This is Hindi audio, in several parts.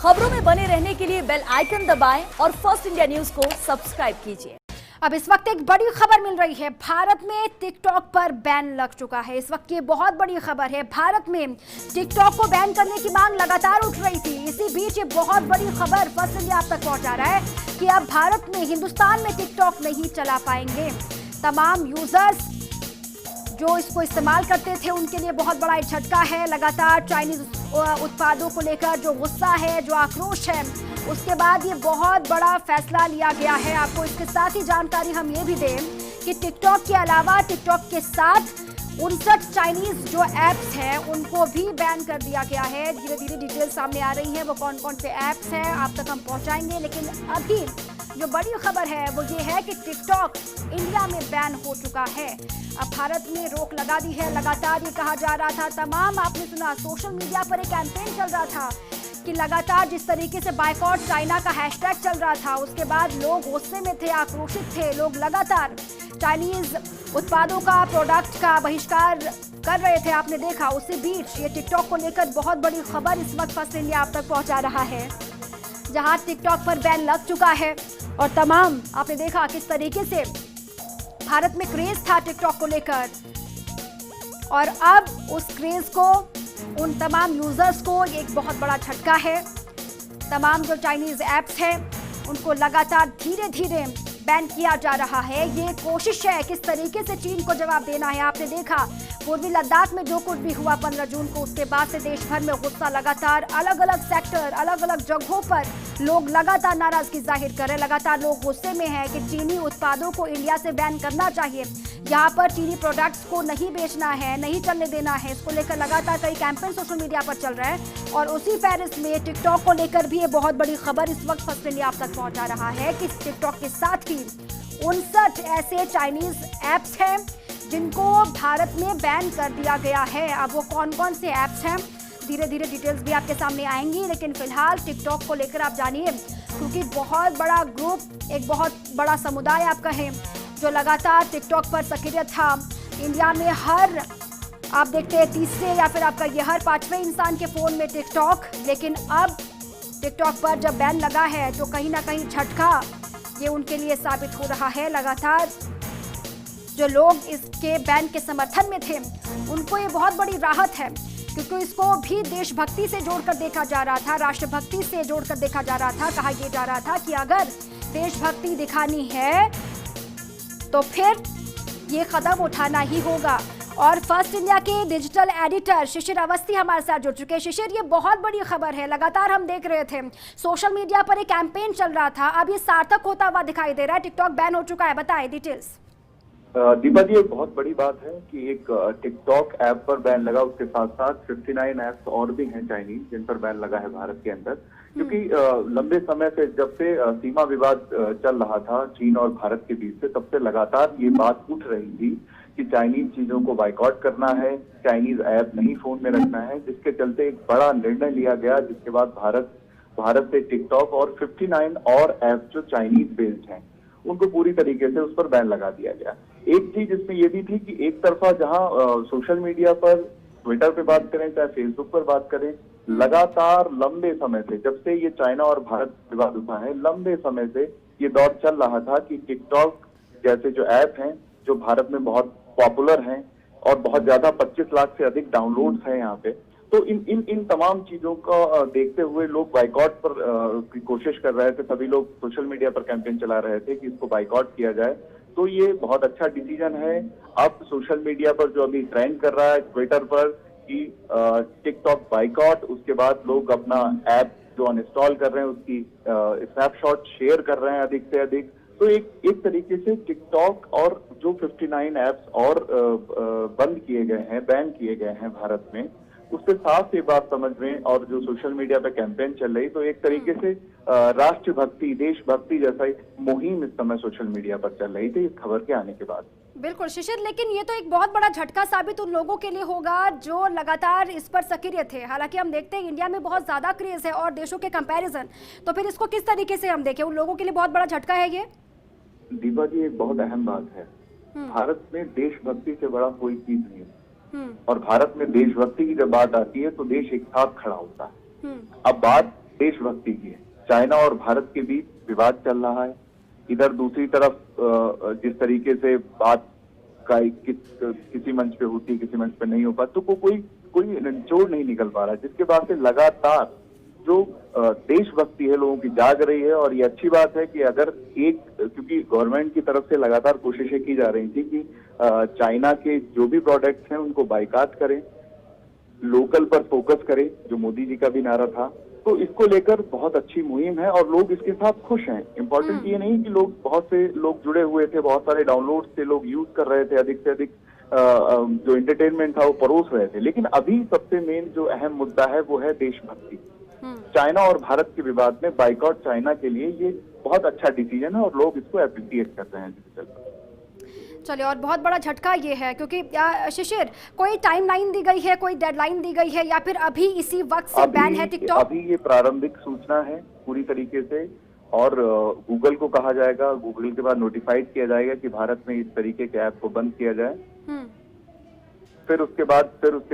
खबरों में बने रहने के लिए बेल आइकन दबाएं और फर्स्ट इंडिया न्यूज को सब्सक्राइब कीजिए। अब इस वक्त एक बड़ी खबर मिल रही है। भारत में टिकटॉक पर बैन लग चुका है। इस वक्त ये बहुत बड़ी खबर है। भारत में टिकटॉक को बैन करने की मांग लगातार उठ रही थी। इसी बीच ये बहुत बड़ी खबर फर्स्ट इंडिया आप तक पहुंचा रहा है कि अब भारत में, हिंदुस्तान में टिकटॉक नहीं चला पाएंगे। तमाम यूजर्स जो इसको इस्तेमाल करते थे उनके लिए बहुत बड़ा झटका है। लगातार चाइनीज उत्पादों को लेकर जो गुस्सा है, जो आक्रोश है, उसके बाद ये बहुत बड़ा फैसला लिया गया है। आपको इसके साथ ही जानकारी हम ये भी दें कि टिकटॉक के अलावा टिकटॉक के साथ 59 चाइनीज जो ऐप्स हैं उनको भी बैन कर दिया गया है। धीरे धीरे डिटेल सामने आ रही है, वो कौन कौन से ऐप्स हैं आप तक हम पहुंचाएंगे। लेकिन अभी जो बड़ी खबर है वो ये है कि टिकटॉक इंडिया में बैन हो चुका है। अब भारत में रोक लगा दी है। लगातार ये कहा जा रहा था, तमाम आपने सुना, सोशल मीडिया पर एक कैंपेन चल रहा था कि लगातार जिस तरीके से बायकॉट चाइना का हैशटैग चल रहा था, उसके बाद लोग गुस्से में थे, आक्रोशित थे। लोग लगातार चाइनीज उत्पादों का, प्रोडक्ट का बहिष्कार कर रहे थे, आपने देखा। उसी बीच ये टिकटॉक को लेकर बहुत बड़ी खबर इस वक्त फर्स्ट इंडिया आप तक पहुंचा रहा है, जहां टिकटॉक पर बैन लग चुका है। और तमाम आपने देखा किस तरीके से भारत में क्रेज था टिकटॉक को लेकर, और अब उस क्रेज को, उन तमाम यूजर्स को एक बहुत बड़ा झटका है। तमाम जो चाइनीज ऐप्स हैं उनको लगातार धीरे धीरे बैन किया जा रहा है। ये कोशिश है किस तरीके से चीन को जवाब देना है। आपने देखा पूर्वी लद्दाख में जो कुछ भी हुआ 15 जून को, उसके बाद से देश भर में गुस्सा लगातार, अलग अलग सेक्टर, अलग अलग जगहों पर लोग लगातार नाराजगी जाहिर कर रहे हैं। लगातार लोग गुस्से में हैं कि चीनी उत्पादों को इंडिया से बैन करना चाहिए, यहाँ पर चीनी प्रोडक्ट्स को नहीं बेचना है, नहीं चलने देना है। इसको लेकर लगातार कई कैंपेन सोशल मीडिया पर चल रहे हैं। और उसी फहरिस्त में टिकटॉक को लेकर भी ये बहुत बड़ी खबर इस वक्त फर्स्ट इंडिया आप तक पहुंचा रहा है कि टिकटॉक के साथ ही 59 ऐसे चाइनीज ऐप्स हैं जिनको भारत में बैन कर दिया गया है। अब वो कौन कौन से ऐप्स हैं, धीरे धीरे डिटेल्स भी आपके सामने आएंगी। लेकिन फिलहाल टिकटॉक को लेकर आप जानिए, क्योंकि बहुत बड़ा ग्रुप, एक बहुत बड़ा समुदाय आप कहें, जो लगातार टिकटॉक पर सक्रिय था। इंडिया में हर, आप देखते हैं, तीसरे या फिर आपका ये हर 5वें इंसान के फ़ोन में टिकटॉक। लेकिन अब टिकटॉक पर जब बैन लगा है तो कहीं ना कहीं झटका ये उनके लिए साबित हो रहा है। लगातार जो लोग इसके बैन के समर्थन में थे उनको ये बहुत बड़ी राहत है, क्योंकि इसको भी देशभक्ति से जोड़कर देखा जा रहा था, राष्ट्रभक्ति से जोड़कर देखा जा रहा था। कहा यह जा रहा था कि अगर देशभक्ति दिखानी है तो फिर ये कदम उठाना ही होगा। और फर्स्ट इंडिया के डिजिटल एडिटर शिशिर अवस्थी हमारे साथ जुड़ चुके हैं। शिशिर, ये बहुत बड़ी खबर है। लगातार हम देख रहे थे सोशल मीडिया पर एक कैंपेन चल रहा था, अब ये सार्थक होता हुआ दिखाई दे रहा है। टिकटॉक बैन हो चुका है, बताएं डिटेल्स। दीपा जी, एक बहुत बड़ी बात है कि एक टिकटॉक ऐप पर बैन लगा, उसके साथ साथ 59 ऐप्स और भी हैं चाइनीज जिन पर बैन लगा है भारत के अंदर। क्योंकि लंबे समय से, जब से सीमा विवाद चल रहा था चीन और भारत के बीच से, तब से लगातार ये बात उठ रही थी कि चाइनीज चीजों को बाइकआउट करना है, चाइनीज ऐप नहीं फोन में रखना है, जिसके चलते एक बड़ा निर्णय लिया गया, जिसके बाद भारत से टिकटॉक और 59 और ऐप जो चाइनीज बेस्ड हैं उनको पूरी तरीके से उस पर बैन लगा दिया गया। एक चीज इसमें यह भी थी कि एक तरफा जहां सोशल मीडिया पर, ट्विटर पे बात करें चाहे फेसबुक पर बात करें, लगातार लंबे समय से, जब से ये चाइना और भारत विवाद उठा है, लंबे समय से ये दौर चल रहा था कि टिकटॉक जैसे जो ऐप हैं, जो भारत में बहुत पॉपुलर हैं और बहुत ज्यादा 25 लाख से अधिक डाउनलोड्स हैं यहाँ पे, तो इन तमाम चीजों को देखते हुए लोग बाइकआउट पर की कोशिश कर रहे थे। सभी लोग सोशल मीडिया पर कैंपेन चला रहे थे कि इसको बाइकआउट किया जाए। तो ये बहुत अच्छा डिसीजन है। अब सोशल मीडिया पर जो अभी ट्रेंड कर रहा है ट्विटर पर कि टिकटॉक बाइकआउट, उसके बाद लोग अपना ऐप जो अनइंस्टॉल कर रहे हैं उसकी स्नैपशॉट शेयर कर रहे हैं अधिक से अधिक। तो एक तरीके से टिकटॉक और जो 59 ऐप्स और बंद किए गए हैं, बैन किए गए हैं भारत में, उससे साफ ये बात समझ में, और जो सोशल मीडिया पे कैंपेन चल रही, तो एक तरीके से राष्ट्रभक्ति, देशभक्ति जैसा एक मुहिम इस समय सोशल मीडिया पर चल रही थी इस खबर के आने के बाद। बिल्कुल शिशिर, लेकिन ये तो एक बहुत बड़ा झटका साबित उन लोगों के लिए होगा जो लगातार इस पर सक्रिय थे। हालांकि हम देखते हैं इंडिया में बहुत ज्यादा क्रेज है और देशों के कंपैरिजन, तो फिर इसको किस तरीके से हम देखें, उन लोगों के लिए बहुत बड़ा झटका है ये। दीपा जी, एक बहुत अहम बात है, भारत में देशभक्ति से बड़ा कोई चीज नहीं है। और भारत में देशभक्ति की जब बात आती है तो देश एक साथ खड़ा होता है। अब बात देशभक्ति की है। चाइना और भारत के बीच विवाद चल रहा है, इधर दूसरी तरफ जिस तरीके से बात का किसी मंच पे होती है, किसी मंच पे नहीं हो पाती, तो कोई निचोड़ नहीं निकल पा रहा, जिसके बाद से लगातार जो देशभक्ति है लोगों की जाग रही है। और ये अच्छी बात है कि अगर क्योंकि गवर्नमेंट की तरफ से लगातार कोशिशें की जा रही थी कि चाइना के जो भी प्रोडक्ट्स हैं उनको बाइकाट करें, लोकल पर फोकस करें, जो मोदी जी का भी नारा था। तो इसको लेकर बहुत अच्छी मुहिम है और लोग इसके साथ खुश हैं। इम्पोर्टेंट ये नहीं कि बहुत से लोग जुड़े हुए थे, बहुत सारे डाउनलोड थे, लोग यूज कर रहे थे, अधिक से अधिक जो एंटरटेनमेंट था वो परोस रहे थे। लेकिन अभी सबसे मेन जो अहम मुद्दा है वो है देशभक्ति। चाइना और भारत के विवाद में बाइकआउट चाइना के लिए ये बहुत अच्छा डिसीजन है और लोग इसको एप्रिशिएट कर रहे हैं डिजिटल पर। चलिए, और बहुत बड़ा झटका ये है क्योंकि शिशिर, कोई टाइमलाइन दी गई है, कोई डेडलाइन दी गई है, या फिर अभी इसी वक्त से बैन है टिकटॉक? अभी ये प्रारंभिक सूचना है पूरी तरीके से, और गूगल को कहा जाएगा, गूगल के बाद नोटिफाइड किया जाएगा कि भारत में इस तरीके के ऐप को बंद किया जाए। फिर उसके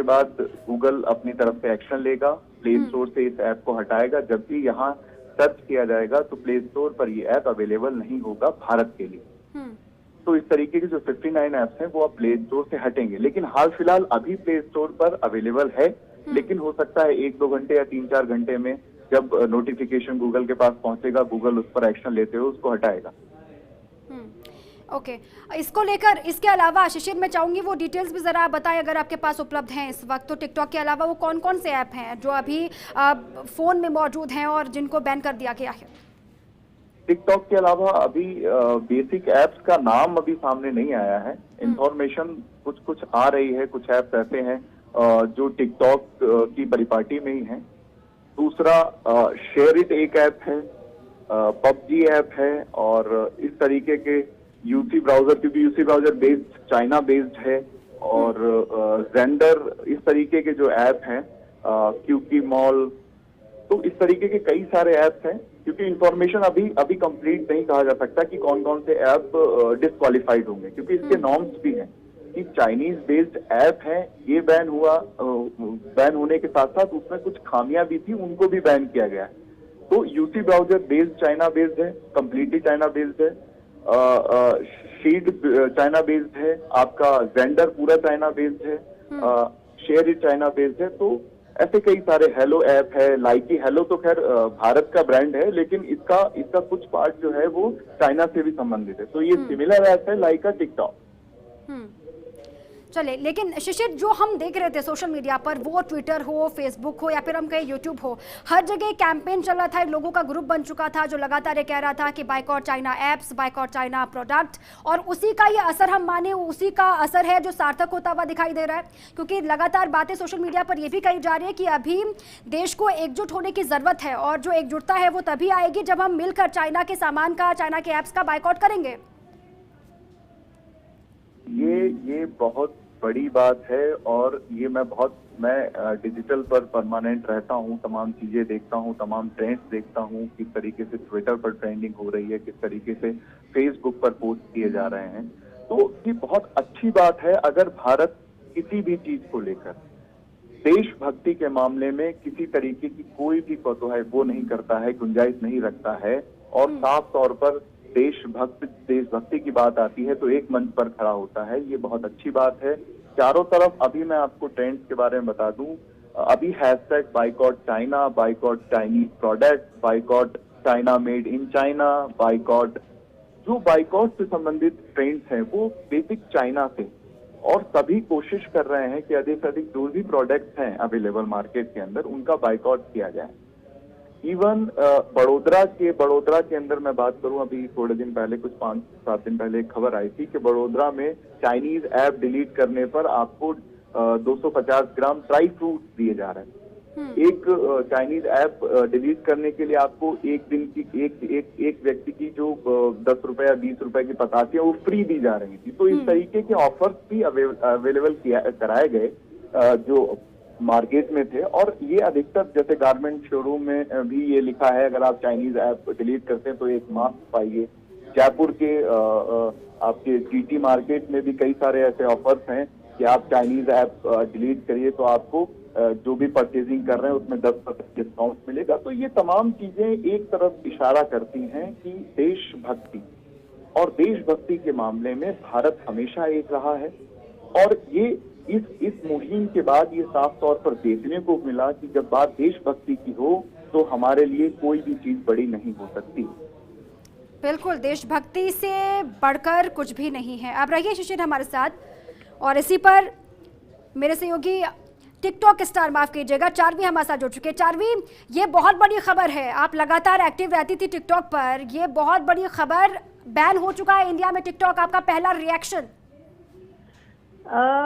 बाद गूगल अपनी तरफ से एक्शन लेगा, प्ले स्टोर से इस ऐप को हटाएगा। जब भी यहाँ सर्च किया जाएगा तो प्ले स्टोर पर ये ऐप अवेलेबल नहीं होगा भारत के लिए। तो इस तरीके के जो 59 ऐप्स हैं वो अब प्ले स्टोर से हटेंगे, लेकिन हाल फिलहाल अभी प्ले स्टोर पर अवेलेबल है। लेकिन हो सकता है 1-2 घंटे या 3-4 घंटे में जब नोटिफिकेशन गूगल के पास पहुंचेगा, गूगल उस पर एक्शन लेते हुए उसको हटाएगा। ओके, इसको लेकर इसके अलावा शिशिर मैं चाहूंगी वो डिटेल्स भी जरा बताएं अगर आपके पास उपलब्ध हैं इस वक्त। तो टिकटॉक के अलावा वो कौन कौन से ऐप हैं जो अभी फोन में मौजूद हैं और जिनको बैन कर दिया गया है? टिकटॉक के अलावा अभी बेसिक ऐप्स का नाम अभी सामने नहीं आया है। इंफॉर्मेशन कुछ आ रही है, कुछ ऐप्स ऐसे हैं जो टिकटॉक की परिपाटी में ही हैं। दूसरा शेयर इट एक ऐप है, पबजी ऐप है, और इस तरीके के यूसी ब्राउजर, क्योंकि UC browser based China based है, और जेंडर, इस तरीके के जो ऐप हैं, क्यूकी मॉल, तो इस तरीके के कई सारे ऐप्स हैं। क्योंकि इंफॉर्मेशन अभी कंप्लीट नहीं कहा जा सकता कि कौन कौन से ऐप डिस्क्वालिफाइड होंगे, क्योंकि इसके नॉर्म्स भी हैं कि चाइनीज बेस्ड ऐप है, ये बैन होने के साथ साथ उसमें कुछ खामियां भी थी, उनको भी बैन किया गया है। तो UC browser based China based है, कंप्लीटली चाइना बेस्ड है, शीट चाइना बेस्ड है, आपका जेंडर पूरा चाइना बेस्ड है, शेयर इट चाइना बेस्ड है। तो ऐसे कई सारे, हेलो ऐप है, लाइकी, हेलो तो खैर भारत का ब्रांड है, लेकिन इसका कुछ पार्ट जो है वो चाइना से भी संबंधित है। तो ये सिमिलर ऐप है लाइक टिकटॉक। चले, लेकिन शिशिर जो हम देख रहे थे सोशल मीडिया पर, वो ट्विटर हो, फेसबुक हो, या फिर हम कहें यूट्यूब हो, हर जगह कैंपेन चल रहा था, लोगों का ग्रुप बन चुका था जो लगातार ये कह रहा था कि boycott China apps, boycott China product, और उसी का ये असर, हम माने उसी का असर है जो सार्थक होता हुआ दिखाई दे रहा है। क्योंकि लगातार बातें सोशल मीडिया पर ये भी कही जा रही है कि अभी देश को एकजुट होने की जरूरत है, और जो एकजुटता है वो तभी आएगी जब हम मिलकर चाइना के सामान का, चाइना के ऐप्स का बाइकआउट करेंगे। ये बहुत बड़ी बात है, और ये मैं डिजिटल पर परमानेंट रहता हूँ, तमाम चीजें देखता हूँ, तमाम ट्रेंड्स देखता हूँ, किस तरीके से ट्विटर पर ट्रेंडिंग हो रही है, किस तरीके से फेसबुक पर पोस्ट किए जा रहे हैं। तो ये बहुत अच्छी बात है अगर भारत किसी भी चीज को लेकर देशभक्ति के मामले में किसी तरीके की कोई भी वो नहीं करता है, गुंजाइश नहीं रखता है, और साफ तौर पर देशभक्ति की बात आती है तो एक मंच पर खड़ा होता है। ये बहुत अच्छी बात है। चारों तरफ अभी मैं आपको ट्रेंड्स के बारे में बता दूं, अभी hashtag boycott China, boycott Chinese product, boycott China made in China, boycott, जो बाइकआउट से संबंधित ट्रेंड्स हैं वो बेसिक चाइना से, और सभी कोशिश कर रहे हैं कि अधिक से अधिक जो भी प्रोडक्ट्स हैं अवेलेबल मार्केट के अंदर उनका बाइकआउट किया जाए। इवन बड़ोदरा के अंदर मैं बात करूं, अभी थोड़े दिन पहले, कुछ 5-7 दिन पहले एक खबर आई थी कि बड़ोदरा में चाइनीज ऐप डिलीट करने पर आपको 250 ग्राम ड्राई फ्रूट्स दिए जा रहे हैं। एक चाइनीज ऐप डिलीट करने के लिए आपको एक दिन की एक व्यक्ति की जो 10 रुपए या 20 रुपए की पतासी है वो फ्री दी जा रही थी। तो इस तरीके के ऑफर्स भी अवेलेबल कराए गए जो मार्केट में थे, और ये अधिकतर जैसे गारमेंट शोरूम में भी ये लिखा है अगर आप चाइनीज ऐप डिलीट करते हैं तो एक मास्क पाइए। जयपुर के आपके जीटी मार्केट में भी कई सारे ऐसे ऑफर्स हैं कि आप चाइनीज ऐप डिलीट करिए तो आपको जो भी परचेजिंग कर रहे हैं उसमें 10% डिस्काउंट मिलेगा। तो ये तमाम चीजें एक तरफ इशारा करती हैं कि देशभक्ति और देशभक्ति के मामले में भारत हमेशा एक रहा है। और ये इस मुहिम के बाद ये साफ तौर पर देखने को मिला कि जब बात देशभक्ति की हो तो हमारे लिए कोई भी चीज बड़ी नहीं हो सकती। बिल्कुल, देशभक्ति से बढ़कर कुछ भी नहीं है। अब रहिए शिशिर हमारे साथ, और इसी पर मेरे सहयोगी टिकटॉक स्टार, माफ कीजिएगा, चार्वी हमारे साथ जुड़ चुके हैं। चार्वी, ये बहुत बड़ी खबर है, आप लगातार एक्टिव रहती थी टिकटॉक पर, ये बहुत बड़ी खबर, बैन हो चुका है इंडिया में टिकटॉक, आपका पहला रिएक्शन?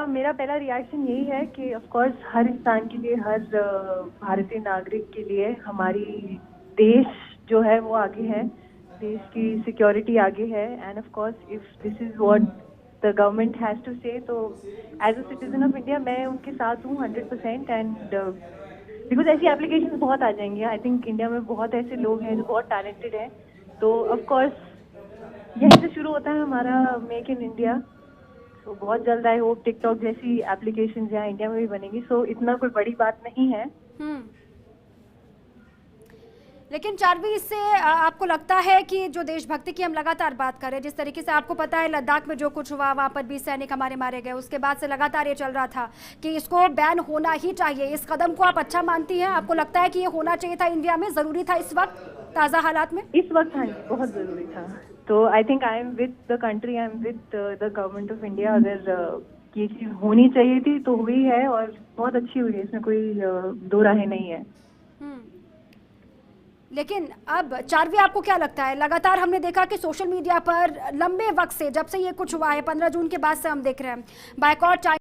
मेरा पहला रिएक्शन यही है कि ऑफ कोर्स हर इंसान के लिए, हर भारतीय नागरिक के लिए हमारी देश जो है वो आगे है, देश की सिक्योरिटी आगे है। And of course if this is what the government has to say, तो as a citizen of India मैं उनके साथ हूँ 100%। एंड बिकॉज ऐसी एप्लीकेशन बहुत आ जाएंगी। आई थिंक इंडिया में बहुत ऐसे लोग हैं जो बहुत टैलेंटेड हैं। तो ऑफ कोर्स यहीं से शुरू होता है हमारा मेक इन इंडिया। तो बहुत जल्द आई होप टिकटॉक जैसी एप्लीकेशन यहाँ इंडिया में भी बनेगी। सो इतना कोई बड़ी बात नहीं है। लेकिन चार्वी, इससे आपको लगता है कि जो देशभक्ति की हम लगातार बात कर रहे हैं, जिस तरीके से आपको पता है लद्दाख में जो कुछ हुआ, वहाँ पर 20 सैनिक हमारे मारे गए, उसके बाद से लगातार ये चल रहा था कि इसको बैन होना ही चाहिए, इस कदम को आप अच्छा मानती हैं? आपको लगता है कि ये होना चाहिए था इंडिया में, जरूरी था इस वक्त ताज़ा हालात में? इस वक्त हाँ जी, बहुत जरूरी था। तो I think I am with the country, I am with the government of India. अगर ये चीज़ होनी चाहिए थी तो हुई है, और बहुत अच्छी हुई है, इसमें कोई दो राहें नहीं है। लेकिन अब चार्वी, आपको क्या लगता है, लगातार हमने देखा कि सोशल मीडिया पर लंबे वक्त से, जब से ये कुछ हुआ है 15 जून के बाद से हम देख रहे हैं बायकॉट